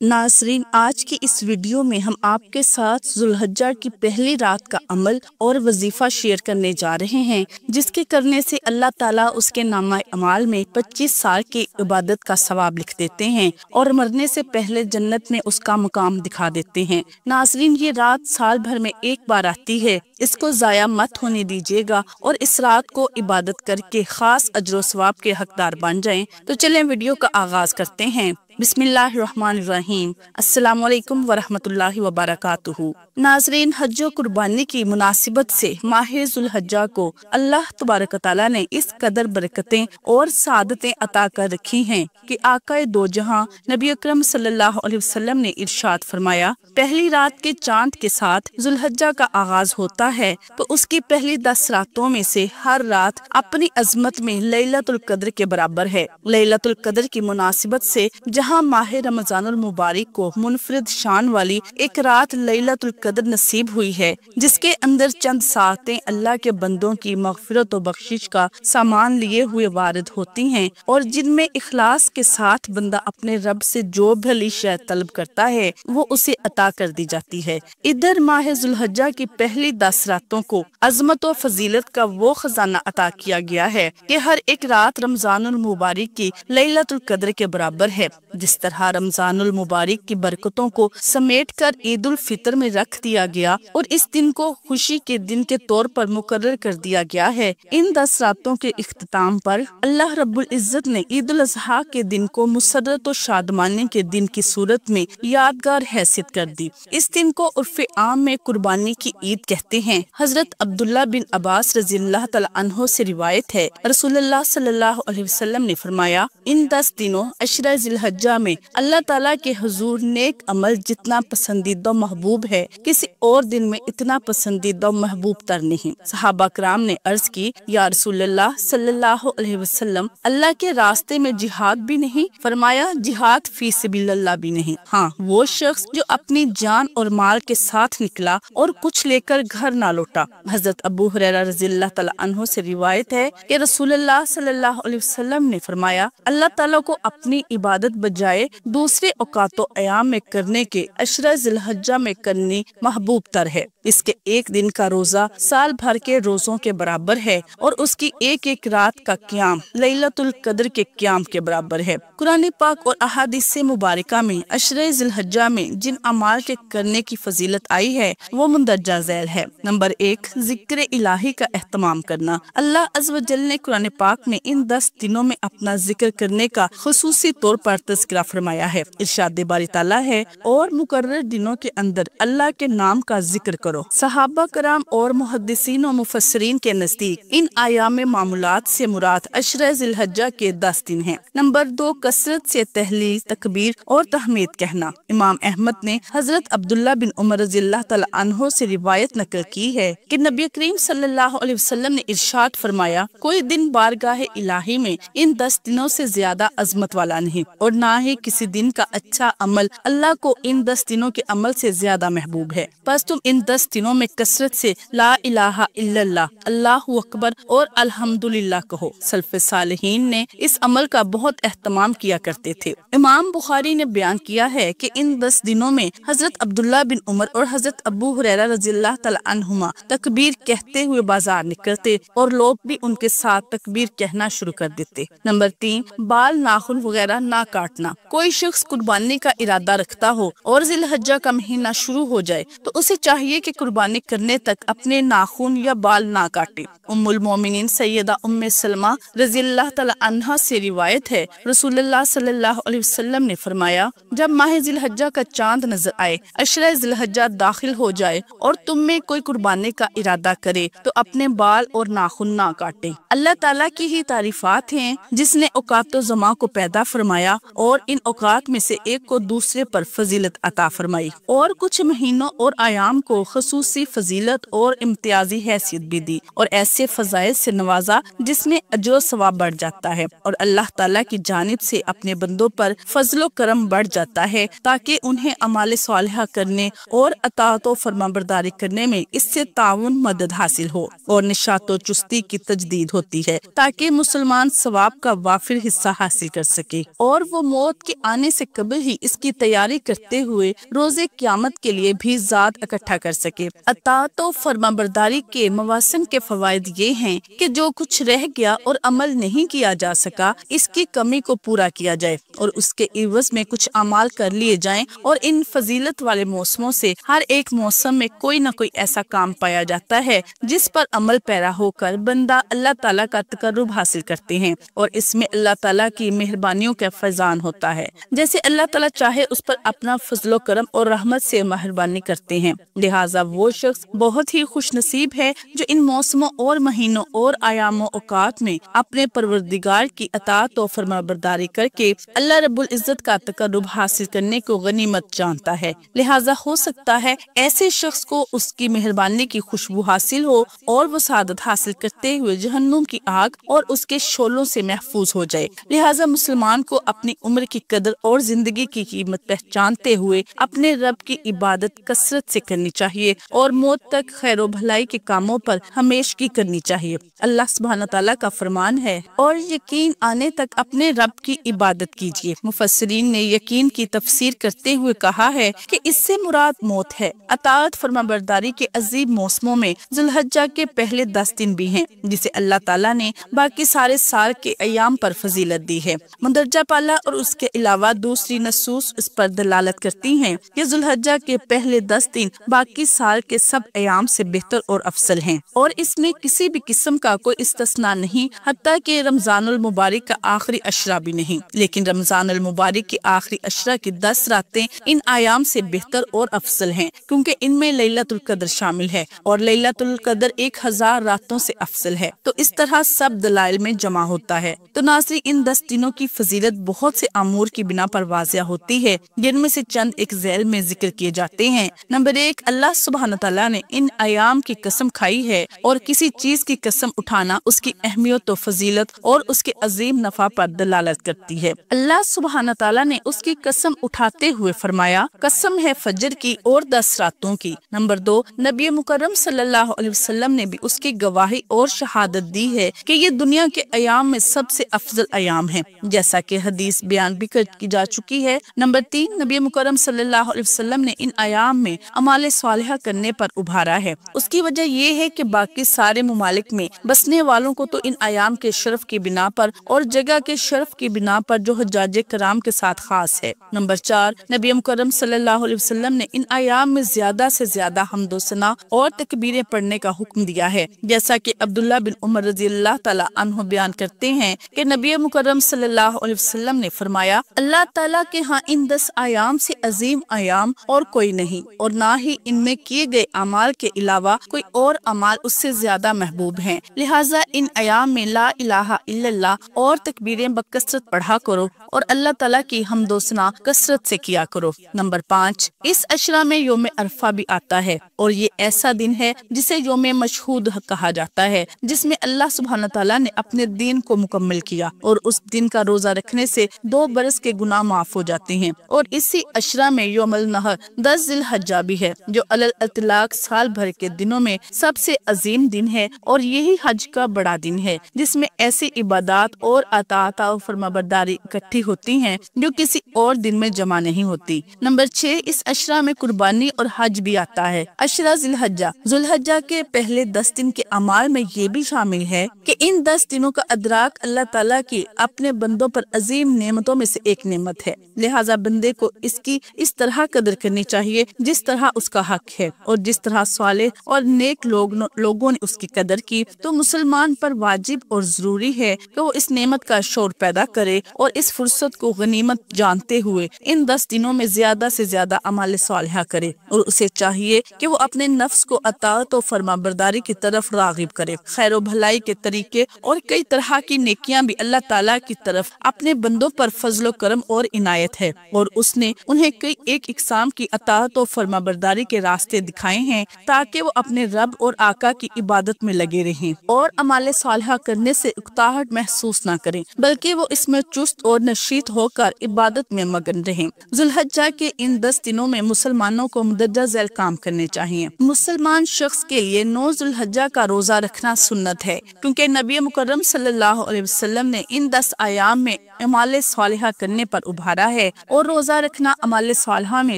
नाज़रीन, आज की इस वीडियो में हम आपके साथ ज़ुल्हज्जा की पहली रात का अमल और वजीफा शेयर करने जा रहे हैं, जिसके करने से अल्लाह ताला उसके नामा अमाल में 25 साल की इबादत का सवाब लिख देते हैं और मरने से पहले जन्नत में उसका मुकाम दिखा देते हैं। नाज़रीन, ये रात साल भर में एक बार आती है, इसको ज़ाया मत होने दीजिएगा और इस रात को इबादत करके खास अजर सवाब के हकदार बन जाएं। तो चलें वीडियो का आगाज करते हैं। बिस्मिल्लाहिर्रहमानिर्रहीम। अस्सलाम वालेकुम वरहमतुल्लाहि वबरकातुहू। नाज़रीन, हज और कुर्बानी की मुनासिबत से माह ज़ुल्हज्जा को अल्लाह तबारक तआला ने इस कदर बरकतें और सादतें अता कर रखी हैं कि आकाए दो जहां नबी अकरम सल्लल्लाहु अलैहि वसल्लम ने इरशाद फरमाया, पहली रात के चांद के साथ ज़ुल्हज्जा का आगाज होता है तो उसकी पहली 10 रातों में से हर रात अपनी अजमत में लैलतुल कद्र के बराबर है। लैलतुल कद्र की मुनासिबत से जहाँ माह रमजानुल मुबारक को मुनफरिद शान वाली एक रात लैलतुल कद्र नसीब हुई है, जिसके अंदर चंद सातें अल्लाह के बंदों की मगफिरत और बख्शिश का सामान लिए हुए वारिद होती हैं और जिनमें इखलास के साथ बंदा अपने रब से जो भली शय तलब करता है वो उसे अता कर दी जाती है। इधर माह ज़ुल्हज्जा की पहली 10 रातों को अजमत और फजीलत का वो खजाना अता किया गया है कि हर एक रात रमजानुल मुबारक की लैलतुल कद्र के बराबर है। जिस तरह रमजानुल मुबारक की बरकतों को समेट कर ईद उल फितर में रख दिया गया और इस दिन को खुशी के दिन के तौर पर मुकर्रर कर दिया गया है, इन 10 रातों के इख्तिताम पर अल्लाह रब्बुल इज्जत ने ईद उल अज़हा के दिन को मुसर्रत और शादमानी के दिन की सूरत में यादगार हैसियत कर दी। इस दिन को उर्फ़े आम में कुर्बानी की ईद कहते हैं। हजरत अब्दुल्ला बिन अब्बास रज़ियल्लाहु तआला अन्हु से रिवायत है, रसूलुल्लाह सल्लल्लाहु अलैहि वसल्लम ने फरमाया, इन 10 दिनों अशरा ज़िलहज्जा में अल्लाह ताला के हुजूर नेक अमल जितना पसंदीदा महबूब है, किसी और दिन में इतना पसंदीदा महबूब तर नहीं। सहाबा कराम ने अर्ज की, या रसूलुल्लाह सल्लल्लाहु अलैहि वसल्लम, अल्लाह के रास्ते में जिहाद भी नहीं? फरमाया, जिहाद फी सबिलिल्लाह भी नहीं, हाँ वो शख्स जो अपनी जान और माल के साथ निकला और कुछ लेकर घर ना लौटा। हजरत अबू हुरैरा रज़ियल्लाहु तआला अन्हु से रिवायत है कि रसूलुल्लाह सल्लल्लाहु अलैहि वसल्लम ने फरमाया, अल्लाह ताला को अपनी इबादत बजाय दूसरे औकातो अयाम में करने के अशरा ज़िलहज्जा में करनी महबूब तर है। इसके एक दिन का रोजा साल भर के रोजों के बराबर है और उसकी एक एक रात का क़याम लैलतुल कद्र के क़याम के बराबर है। कुरान पाक और अहादीस से मुबारका में अशरा ज़िलहज्जा में जिन अमाल के करने की फजीलत आई है वो मुंदरजा झैल है। नंबर 1, जिक्र इलाही का एहतमाम करना। अल्लाह अज़्ज़ व जल ने कुरान पाक में इन 10 दिनों में अपना जिक्र करने का खुसूसी तौर पर तज़किरा फरमाया है। इरशाद बारी ताला है, और मुकर्रर दिनों के अंदर अल्लाह के नाम का जिक्र करो। सहाबा कराम और मुहद्दिसीन और मुफस्सिरीन के नजदीक इन आयाम मामूलात से मुराद अशरा ज़िलहज्जा के 10 दिन हैं। नंबर 2, कसरत से तहलील, तकबीर और तहमीद कहना। इमाम अहमद ने हजरत अब्दुल्ला बिन उमर रज़ियल्लाहु तआला अन्हु से रिवायत नकल की है कि नबी करीम सल्लल्लाहु अलैहि वसल्लम ने इरशाद फरमाया, कोई दिन बारगाह इलाही में इन 10 दिनों से ज्यादा अजमत वाला नहीं और ना ही किसी दिन का अच्छा अमल अल्लाह को इन 10 दिनों के अमल से ज्यादा महबूब है। बस तुम इन 10 दिनों में कसरत से ला इलाहा इल्लल्लाह, अल्लाहु अकबर और अल्हम्दुलिल्लाह कहो। सल्फ़े सालिहीन ने इस अमल का बहुत एहतमाम किया करते थे। इमाम बुखारी ने बयान किया है कि इन 10 दिनों में हजरत अब्दुल्ला बिन उमर और हजरत अबू हुरैरा रज़ियल्लाहु तआला अन्हुमा तकबीर कहते हुए बाजार निकलते और लोग भी उनके साथ तकबीर कहना शुरू कर देते। नंबर 3, बाल, नाखून वगैरह ना काटना। कोई शख्स कुर्बानी का इरादा रखता हो और ज़िलहज्जा का महीना शुरू हो जाए तो उसे चाहिए कि कुर्बानी करने तक अपने नाखून या बाल ना काटे। उम्मुल मोमिनीन सैयदा उम्मे सलमा रज़ियल्लाहु तआला अन्हा से रिवायत है, रसूलुल्लाह सल्लल्लाहु अलैहि वसल्लम ने फरमाया, जब माह ज़िलहज्जा का चांद नजर आए, अशरा ज़िलहज्जा दाखिल हो जाए और तुम में कोई कुर्बानी का इरादा करे तो अपने बाल और नाखून ना काटे। अल्लाह ताला की ही तारीफात हैं जिसने औकातो ज़मा को पैदा फरमाया और इन औकात में से एक को दूसरे पर फजीलत अता फरमाई और कुछ महीनों और आयाम को खसूसी फजीलत और इम्तियाजी हैसियत भी दी और ऐसे फजाइल से नवाजा जिसमें अजर सवाब बढ़ जाता है और अल्लाह ताला की जानिब से अपने बंदों पर फजलो करम बढ़ जाता है ताकि उन्हें अमाल सालिहा करने और अताअत और फरमाबरदारी करने में इससे ताउन मदद हासिल हो और निशात और चुस्ती की तजदीद होती है ताकि मुसलमान सवाब का वाफिर हिस्सा हासिल कर सके और वो موت کے آنے سے قبل ہی اس کی تیاری کرتے ہوئے روزے قیامت کے لیے بھی ذات اکٹھا کر سکے۔ اطاعت و فرمانبرداری کے مواسم کے فوائد یہ ہیں کہ جو کچھ رہ گیا اور عمل نہیں کیا جا سکا اس کی کمی کو پورا کیا جائے اور اس کے عوض میں کچھ اعمال کر لیے جائیں، اور ان فضیلت والے موسموں سے ہر ایک موسم میں کوئی نہ کوئی ایسا کام پایا جاتا ہے جس پر عمل پیرا ہو کر بندہ اللہ تعالیٰ کا تقرب حاصل کرتے ہیں، اور اس میں اللہ تعالیٰ کی مہربانیوں کا فیضان ہوتا ہے۔ جیسے اللہ تعالیٰ چاہے اس پر اپنا فضل و کرم اور رحمت سے مہربانی کرتے ہیں، لہٰذا وہ شخص بہت ہی خوش نصیب ہے جو ان موسموں اور مہینوں اور ایام و اوقات میں اپنے پروردگار کی اطاعت و فرمانبرداری کر کے اللہ رب العزت کا تقرب حاصل کرنے کو غنیمت جانتا ہے۔ لہٰذا ہو سکتا ہے ایسے شخص کو اس کی مہربانی کی خوشبو حاصل ہو اور وہ سعادت حاصل کرتے ہوئے جہنم کی آگ اور اس کے شعلوں سے محفوظ ہو جائے۔ لہٰذا مسلمان کو اپنی عمر کی قدر اور زندگی کی قیمت پہچانتے ہوئے اپنے رب کی عبادت کثرت سے کرنی چاہیے اور موت تک خیر و بھلائی کے کاموں پر ہمیشگی کرنی چاہیے۔ اللہ سبحانہ تعالیٰ کا فرمان ہے، اور یقین آنے تک اپنے رب کی عبادت کیجیے۔ مفسرین نے یقین کی تفسیر کرتے ہوئے کہا ہے کہ اس سے مراد موت ہے۔ اطاعت فرمانبرداری کے عظیم موسموں میں ذی الحجہ کے پہلے 10 دن بھی ہیں جسے اللہ تعالیٰ نے باقی سارے سال کے ایام پر فضیلت دی ہے۔ مندرجہ بالا اور اس کے علاوہ دوسری نصوص اس پر دلالت کرتی ہیں کہ ذی الحجہ کے پہلے 10 دن باقی سال کے سب ایام سے بہتر اور افضل ہیں، اور اس میں کسی بھی قسم کا کوئی استثناء نہیں، حتیٰ کہ رمضان المبارک کا آخری عشرہ بھی نہیں، لیکن رمضان المبارک کے آخری عشرہ کی 10 راتیں ان ایام سے بہتر اور افضل ہیں، کیونکہ ان میں لیلۃ القدر شامل ہے، اور لیلۃ القدر 1000 راتوں سے افضل ہے۔ تو اس طرح سب دلائل میں جمع ہوتا ہے۔ تو ناظرین، ان 10 دنوں کی فضیلت بہت سے امور کی بنا پر واضح ہوتی ہے، جن میں سے چند ایک ذیل میں ذکر کیے جاتے ہیں۔ نمبر 1، اللہ سبحانہ تعالیٰ نے ان ایام کی قسم کھائی ہے، اور کسی چیز کی قسم اٹھانا اس کی اہمیت و فضیلت اور اس کے عظیم نفع پر دلالت کرتی ہے۔ اللہ سبحانہ تعالیٰ نے اس کی قسم اٹھاتے ہوئے فرمایا، قسم ہے فجر کی اور 10 راتوں کی۔ نمبر 2، نبی مکرم صلی اللہ علیہ وسلم نے بھی اس کی گواہی اور شہادت دی ہے کہ یہ دنیا کے ایام میں سب سے افضل ایام ہیں، جیسا کہ حدیث بیان بھی کی جا چکی ہے۔ نمبر 3، نبی مکرم صلی اللہ علیہ وسلم نے ان ایام میں اعمال صالحہ کرنے پر ابھارا ہے۔ اس کی وجہ یہ ہے کہ باقی سارے ممالک میں بسنے والوں کو تو ان ایام کے شرف کی بنا پر اور جگہ کے شرف کی بنا پر جو حجاج کرام کے ساتھ خاص ہے۔ نمبر 4، نبی مکرم صلی اللہ علیہ وسلم نے ان ایام میں زیادہ سے زیادہ حمد و ثنا اور تکبیریں پڑھنے کا حکم دیا ہے، جیسا کہ عبداللہ بن عمر رضی اللہ تعالیٰ عنہ بیان کرتے ہیں کہ نبی مکرم صلی اللہ علیہ وسلم نے فرمایا، اللہ تعالیٰ کے ہاں ان 10 ایام سے عظیم ایام اور کوئی نہیں، اور نہ ہی ان میں کیے گئے اعمال کے علاوہ کوئی اور اعمال اس سے زیادہ محبوب ہیں، لہٰذا ان ایام میں لا الہ الا اللہ اور تکبیریں بکثرت پڑھا کرو اور اللہ تعالیٰ کی حمد و ثنا کثرت سے کیا کرو۔ نمبر 5، اس عشرہ میں یوم عرفہ بھی آتا ہے، اور یہ ایسا دن ہے جسے یوم مشہود کہا جاتا ہے، جس میں اللہ سبحانہ تعالیٰ نے اپنے دین کو مکمل کیا، اور اس دن کا روزہ رکھنے سے 2 برس کے گناہ معاف ہو جاتے ہیں۔ اور اسی عشرہ میں یوم النحر 10 ذی الحجہ بھی ہے، جو علی الاطلاق سال بھر کے دنوں میں سب سے عظیم دن ہے، اور یہی حج کا بڑا دن ہے جس میں ایسی عبادات اور اطاعت و فرمانبرداری اکٹھی ہوتی ہیں جو کسی اور دن میں جمع نہیں ہوتی۔ نمبر 6، اس عشرہ میں قربانی اور حج بھی آتا ہے۔ عشرہ ذی الحجہ، ذی الحجہ کے پہلے 10 دن کے اعمال میں یہ بھی شامل ہے کہ ان 10 دنوں کا ادراک اللہ تعالیٰ کی اپنے بندوں پر عظیم نعمتوں میں سے ایک نعمت ہے، لہٰذا بندے کو اس کی اس طرح قدر کرنی چاہیے جس طرح اس کا حق ہے، اور جس طرح صالح اور نیک لوگوں نے اس کی قدر کی۔ تو مسلمان پر واجب اور ضروری ہے کہ وہ اس نعمت کا شعور پیدا کرے اور اس فرصت کو غنیمت جانتے ہوئے ان 10 دنوں میں زیادہ سے زیادہ اعمال صالحہ کرے، اور اسے چاہیے کہ وہ اپنے نفس کو اطاعت و فرمانبرداری کی طرف راغب کرے۔ خیر و بھلائی کے طریقے اور کئی طرح کی نیکیاں بھی اللہ تعالیٰ کی طرف اپنے بندوں پر فضل و کرم اور عنایت ہے، اور اس نے انہیں کئی ایک اقسام کی اطاعت و فرمانبرداری کے راستے دکھائے ہیں تاکہ وہ اپنے رب اور آقا کی عبادت میں لگے رہیں اور اعمال صالحہ کرنے سے اکتاہٹ محسوس نہ کریں، بلکہ وہ اس میں چست اور نشیط ہو کر عبادت میں مگن رہیں۔ ذی الحجہ کے ان 10 دنوں میں مسلمانوں کو مندرجہ ذیل کام کرنے چاہیے۔ مسلمان شخص کے لیے 9 ذی الحجہ کا روزہ رکھنا سنت ہے، کیونکہ نبی مکرم صلی اللہ علیہ وسلم نے ان 10 ایام میں अमाल सालिहा करने पर उभारा है और रोजा रखना अमाल सालिहा में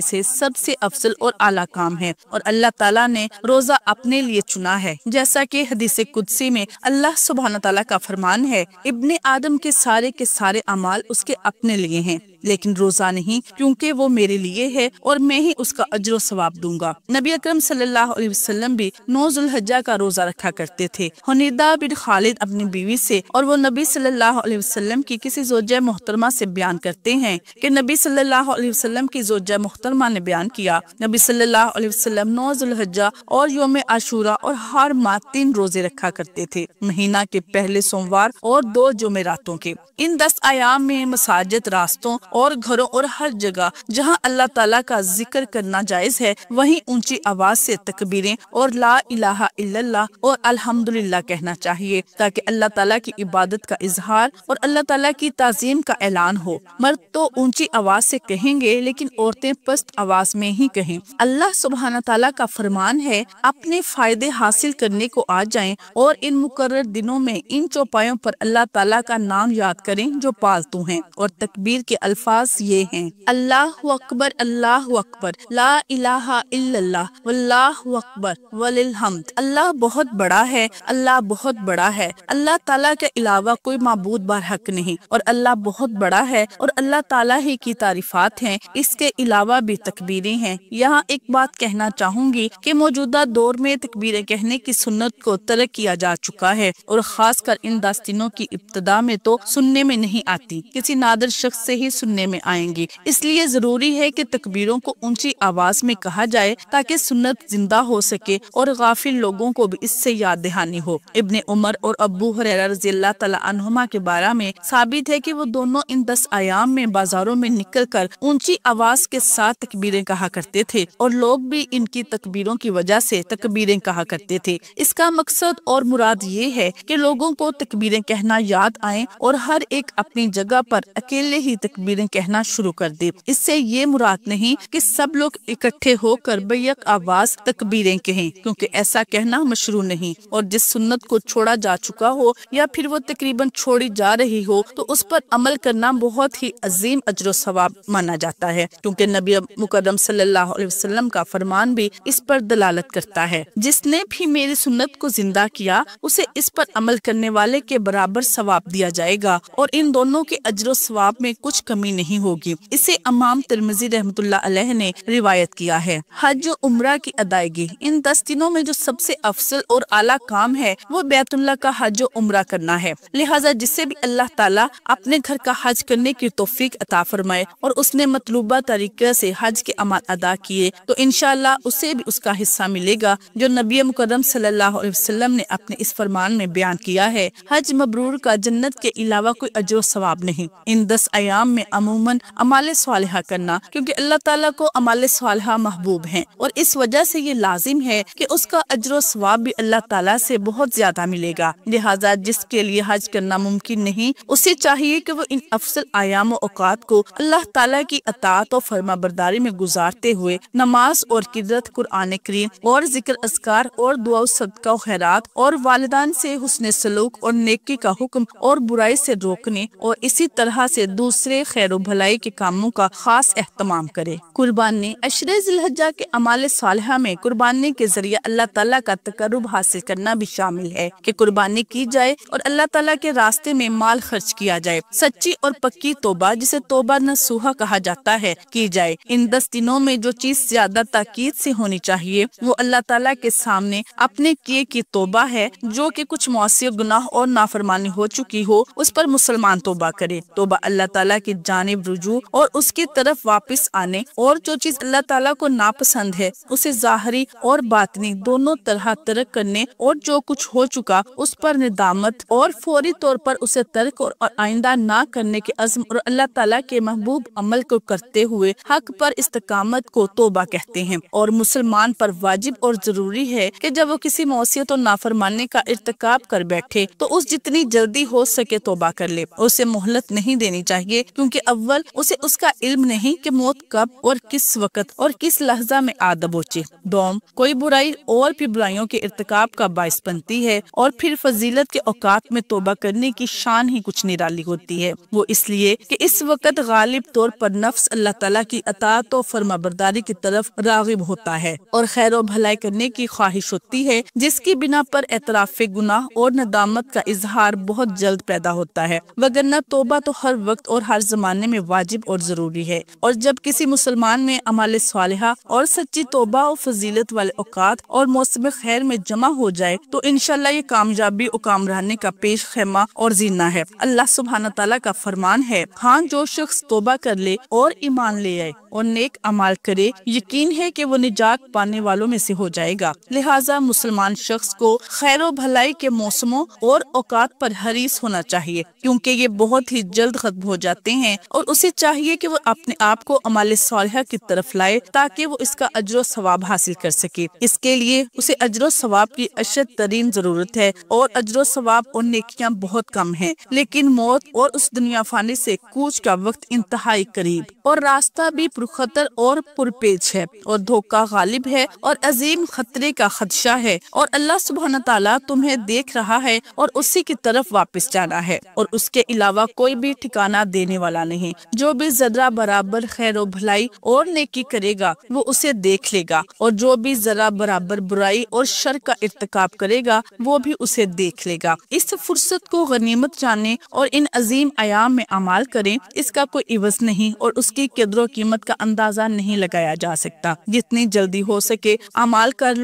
से सबसे अफजल और आला काम है और अल्लाह ताला ने रोजा अपने लिए चुना है। जैसा कि हदीस कुदसी में अल्लाह सुब्हान ताला का फरमान है, इब्ने आदम के सारे अमाल उसके अपने लिए हैं, लेकिन रोजा नहीं, क्योंकि वो मेरे लिए है और मैं ही उसका अजर सवाब दूंगा। नबी अकरम सल्लल्लाहु अलैहि वसल्लम भी 9 ज़ुल्हिज्जा का रोजा रखा करते थे। हुनैदा बिन खालिद अपनी बीवी से और वो नबी सल्लल्लाहु अलैहि वसल्लम की किसी ज़ौजा मोहतरमा से बयान करते हैं कि नबी सल्लल्लाहु अलैहि वसल्लम की ज़ौजा मोहतरमा ने बयान किया, नबी सल्लल्लाहु अलैहि वसल्लम 9 ज़ुल्हिज्जा और यौम आशूरा और हर माह 3 रोजे रखा करते थे, महीना के पहले सोमवार और 2 जुमेरातों के। इन 10 अयाम में मसाजिद, रास्तों और घरों और हर जगह जहाँ अल्लाह ताला का जिक्र करना जायज है, वहीं ऊंची आवाज से तकबीरें और ला इलाहा इल्लल्लाह और अल्हम्दुलिल्लाह कहना चाहिए, ताकि अल्लाह ताला की इबादत का इजहार और अल्लाह ताला की ताज़ीम का ऐलान हो। मर्द तो ऊंची आवाज से कहेंगे, लेकिन औरतें पस्त आवाज में ही कहें। अल्लाह सुब्हान ताला का फरमान है, अपने फायदे हासिल करने को आ जाएं और इन मुकर्रर दिनों में इन चौपायों पर अल्लाह ताला का नाम याद करें जो पालतू हैं। और तकबीर के अल्फाज ये हैं, अल्लाहु अकबर, अल्लाहु अकबर, ला इलाहा इल्लल्लाह, वल्लाहु अकबर, वलिल हम्द। अल्लाह बहुत बड़ा है, अल्लाह बहुत बड़ा है, अल्लाह ताला के अलावा कोई माबूद बरहक नहीं और अल्लाह बहुत बड़ा है और अल्लाह ताला ही की तारीफात हैं। इसके अलावा भी तकबीरें हैं। यहाँ एक बात कहना चाहूंगी कि मौजूदा दौर में तकबीरें कहने की सुन्नत को तर्क किया जा चुका है और खास कर इन 10 दिनों की इब्तिदा में तो सुनने में नहीं आती, किसी नादिर शख्स से ही सुनने में आएंगी। इसलिए जरूरी है कि तकबीरों को ऊंची आवाज में कहा जाए ताकि सुन्नत जिंदा हो सके और गाफिल लोगों को भी इससे याद दहानी हो। इब्ने उमर और अबू हुरैरा रज़ियल्लाहु तआला अन्हुमा के बारे में साबित है कि वो दोनों इन 10 अयाम में बाजारों में निकल कर ऊंची आवाज के साथ तकबीरें कहा करते थे और लोग भी इनकी तकबीरों की वजह से तकबीरें कहा करते थे। इसका मकसद और मुराद ये है कि लोगों को तकबीरें कहना याद आए और हर एक अपनी जगह पर अकेले ही तकबीरें कहना शुरू कर दे। इससे ये मुराद नहीं कि सब लोग इकट्ठे होकर बैक आवाज तकबीरें कहें, क्योंकि ऐसा कहना मशरू नहीं। और जिस सुन्नत को छोड़ा जा चुका हो या फिर वो तकरीबन छोड़ी जा रही हो, तो उस पर अमल करना बहुत ही अजीम अजर सवाब माना जाता है, क्योंकि नबी मुकर्रम सल्लल्लाहु अलैहि वसल्लम का फरमान भी इस पर दलालत करता है, जिसने भी मेरी सुन्नत को जिंदा किया उसे इस पर अमल करने वाले के बराबर सवाब दिया जाएगा और इन दोनों के अजर सवाब में कुछ कमी नहीं होगी। इसे इमाम तिरमिज़ी रहमतुल्लाह अलैह ने रिवायत किया है। हज और उम्रा की अदायगी, इन 10 दिनों में जो सबसे अफजल और आला काम है वो बैतुल्लाह का हज और उम्रा करना है। लिहाजा जिससे भी अल्लाह ताला अपने घर का हज करने की तौफीक अता फरमाए और उसने मतलूबा तरीके से हज के अमाल अदा किए, तो इंशाअल्लाह उसे भी उसका हिस्सा मिलेगा जो नबी मुकर्रम सल्लल्लाहु अलैहि वसल्लम ने अपने इस फरमान में बयान किया है, हज मबरूर का जन्नत के अलावा कोई अजर सवाब नहीं। इन 10 अयाम में अमूमन अमाल सालिहा करना, क्योंकि अल्लाह ताला को अमाल सालिहा महबूब हैं और इस वजह से ये लाजिम है कि उसका अजर सवाब भी अल्लाह ताला से बहुत ज्यादा मिलेगा। लिहाजा जिसके लिए हज करना मुमकिन नहीं, उसे चाहिए कि वो इन अफसल आयाम और औकात को अल्लाह ताला की अताअत और फरमाबरदारी में गुजारते हुए नमाज और किरत, कुरान करीम और जिक्र, अज़कार और दुआ, सदका और खैरात और वालिदान से हुस्न सलूक और नेकी का हुक्म और बुराई से रोकने और इसी तरह से दूसरे खैर भलाई के कामों का खास एहतमाम करे। कुर्बानी, अशरे ज़िलहज्जा के अमाल सालिहा में कुर्बानी के जरिए अल्लाह ताला का तकर्रुब हासिल करना भी शामिल है कि कुर्बानी की जाए और अल्लाह ताला के रास्ते में माल खर्च किया जाए। सच्ची और पक्की तौबा, जिसे तौबा नसूहा कहा जाता है, की जाए। इन 10 दिनों में जो चीज ज्यादा ताकीद से होनी चाहिए वो अल्लाह ताला के सामने अपने किए की तौबा है। जो कि कुछ मौसी गुनाह और नाफरमानी हो चुकी हो, उस पर मुसलमान तौबा करे। तौबा अल्लाह ताला की जानिब रुजू और उसकी तरफ वापस आने, और जो चीज अल्लाह ताला को नापसंद है उसे ज़ाहरी और बातनी दोनों तरह तर्क करने, और जो कुछ हो चुका उस पर निदामत और फौरी तौर पर उसे तर्क और आइंदा ना करने के अज़्म और अल्लाह ताला के महबूब अमल को करते हुए हक पर इस्तकामत को तौबा कहते हैं। और मुसलमान पर वाजिब और जरूरी है कि जब वो किसी मौसियत और नाफरमानी का इर्तिकाब कर बैठे तो उस जितनी जल्दी हो सके तौबा कर ले, उसे मोहलत नहीं देनी चाहिए, क्योंकि اول اسے اس کا علم نہیں کہ موت کب اور کس وقت اور کس لحظہ میں آ دبوچے۔ دوم، کوئی برائی اور بھی برائیوں کے ارتکاب کا باعث بنتی ہے، اور پھر فضیلت کے اوقات میں توبہ کرنے کی شان ہی کچھ نرالی ہوتی ہے۔ وہ اس لیے کہ اس وقت غالب طور پر نفس اللہ تعالیٰ کی اطاعت و فرمانبرداری کی طرف راغب ہوتا ہے اور خیر و بھلائی کرنے کی خواہش ہوتی ہے، جس کی بنا پر اعتراف گناہ اور ندامت کا اظہار بہت جلد پیدا ہوتا ہے، وگرنہ توبہ تو ہر وقت اور ہر زمانے میں واجب اور ضروری ہے۔ اور جب کسی مسلمان میں اعمال صالحہ اور سچی توبہ و فضیلت والے اوقات اور موسم خیر میں جمع ہو جائے تو انشاءاللہ یہ کامیابی و کامرانی کا پیش خیمہ اور زینہ ہے۔ اللہ سبحانہ تعالیٰ کا فرمان ہے، ہاں جو شخص توبہ کر لے اور ایمان لے آئے اور نیک اعمال کرے، یقین ہے کہ وہ نجات پانے والوں میں سے ہو جائے گا۔ لہٰذا مسلمان شخص کو خیر و بھلائی کے موسموں اور اوقات پر حریص ہونا چاہیے، کیونکہ یہ بہت ہی جلد ختم ہو جاتے ہیں، اور اسے چاہیے کہ وہ اپنے آپ کو اعمال صالحہ کی طرف لائے تاکہ وہ اس کا اجر و ثواب حاصل کر سکے۔ اس کے لیے اسے اجر و ثواب کی اشد ترین ضرورت ہے، اور اجر و ثواب اور نیکیاں بہت کم ہیں، لیکن موت اور اس دنیا فانی سے کوچ کا وقت انتہائی قریب، اور راستہ بھی پرخطر اور پرپیچ ہے، اور دھوکہ غالب ہے، اور عظیم خطرے کا خدشہ ہے، اور اللہ سبحانہ تعالیٰ تمہیں دیکھ رہا ہے اور اسی کی طرف واپس جانا ہے، اور اس کے علاوہ کوئی بھی ٹھکانہ دینے والا نہیں۔ جو بھی ذرہ برابر خیر و بھلائی اور نیکی کرے گا وہ اسے دیکھ لے گا، اور جو بھی ذرہ برابر برائی اور شر کا ارتکاب کرے گا وہ بھی اسے دیکھ لے گا۔ اس فرصت کو غنیمت جانے اور ان عظیم ایام میں اعمال کریں، اس کا کوئی عوض نہیں اور اس کی قدر و قیمت کا اندازہ نہیں لگایا جا سکتا۔ جتنی جلدی ہو سکے اعمال کر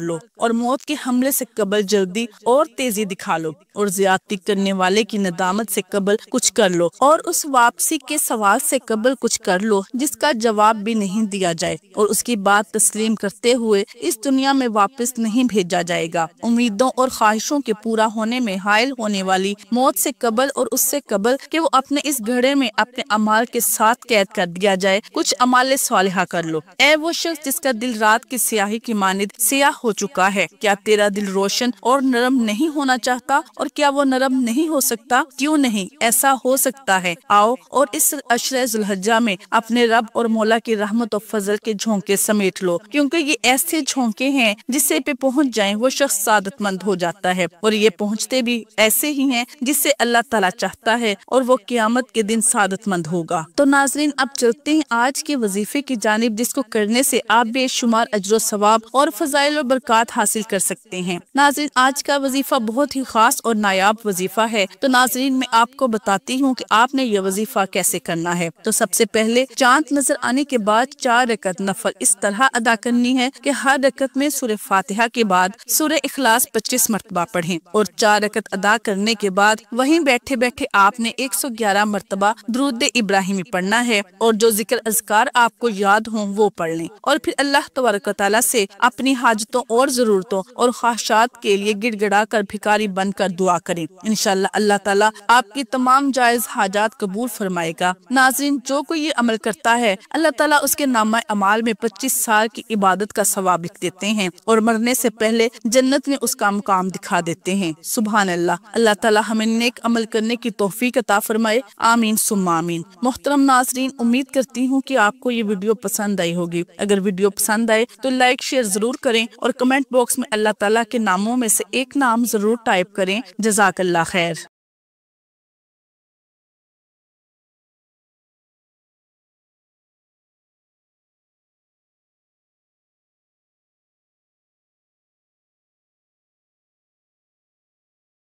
لو، اور موت کے حملے سے قبل جلدی اور تیزی دکھا لو، اور زیادتی کرنے والے کی ندامت سے قبل کچھ کر لو، اور اس واپسی کے سوال سے قبل کچھ کر لو جس کا جواب بھی نہیں دیا جائے، اور اس کی بات تسلیم کرتے ہوئے اس دنیا میں واپس نہیں بھیجا جائے گا۔ امیدوں اور خواہشوں کے پورا ہونے میں حائل ہونے والی موت سے قبل اور اس سے قبل کہ وہ اپنے اس گھڑے میں اپنے اعمال کے ساتھ قید کر دیا جائے، کچھ اعمال صالحہ کر لو۔ اے وہ شخص جس کا دل رات کی سیاہی کی مانند سیاہ ہو چکا ہے، کیا تیرا دل روشن اور نرم نہیں ہونا چاہتا؟ اور کیا وہ نرم نہیں ہو سکتا؟ کیوں نہیں، ایسا ہو سکتا ہے۔ آؤ اور اس عشرہ ذوالحجہ میں اپنے رب اور مولا کی رحمت و فضل کے جھونکے سمیٹ لو، کیونکہ یہ ایسے جھونکے ہیں جسے پہ پہنچ جائیں وہ شخص سعادت مند ہو جاتا ہے، اور یہ پہنچتے بھی ایسے ہی ہیں جس سے اللہ تعالیٰ چاہتا ہے، اور وہ قیامت کے دن سعادت مند ہوگا۔ تو ناظرین، اب چلتے ہیں آج کے وظیفے کی جانب، جس کو کرنے سے آپ بے شمار اجر و ثواب اور فضائل و برکات حاصل کر سکتے ہیں۔ ناظرین، آج کا وظیفہ بہت ہی خاص اور نایاب وظیفہ ہے، تو ناظرین میں آپ کو بتاتی ہوں کہ آپ نے یہ وظیفہ کیسے کرنا ہے۔ تو سب سے پہلے چاند نظر آنے کے بعد 4 رکعت نفل اس طرح ادا کرنی ہے کہ ہر رکعت میں سورہ فاتحہ کے بعد سورہ اخلاص 25 مرتبہ پڑھیں، اور 4 رکعت ادا کرنے کے بعد وہیں بیٹھے بیٹھے آپ نے 111 مرتبہ درود ابراہیمی پڑھنا ہے، اور جو ذکر اذکار آپ کو یاد ہوں وہ پڑھ لیں، اور پھر اللہ تبارک و تعالیٰ سے اپنی حاجتوں اور ضرورتوں اور خواہشات کے لیے گڑ گڑا کر بھکاری بن کر دعا کریں۔ انشاءاللہ اللہ تعالیٰ آپ کی تمام جائز حاجات قبول فرمائے گا۔ ناظرین، جو کوئی یہ عمل کرتا ہے اللہ تعالیٰ اس کے نامہ اعمال میں 25 سال کی عبادت کا ثواب لکھ دیتے ہیں، اور مرنے سے پہلے جنت میں اس کا مقام دکھا دیتے ہیں۔ سبحان اللہ۔ اللہ تعالیٰ ہمیں نیک عمل کرنے کی توفیق عطا فرمائے، آمین ثم آمین۔ محترم ناظرین، امید کرتی ہوں کہ آپ کو یہ ویڈیو پسند آئی ہوگی۔ اگر ویڈیو پسند آئے تو لائک شیئر ضرور کریں، اور کمنٹ باکس میں اللہ تعالیٰ کے ناموں میں سے ایک نام ضرور ٹائپ کریں۔ جزاک اللہ خیر۔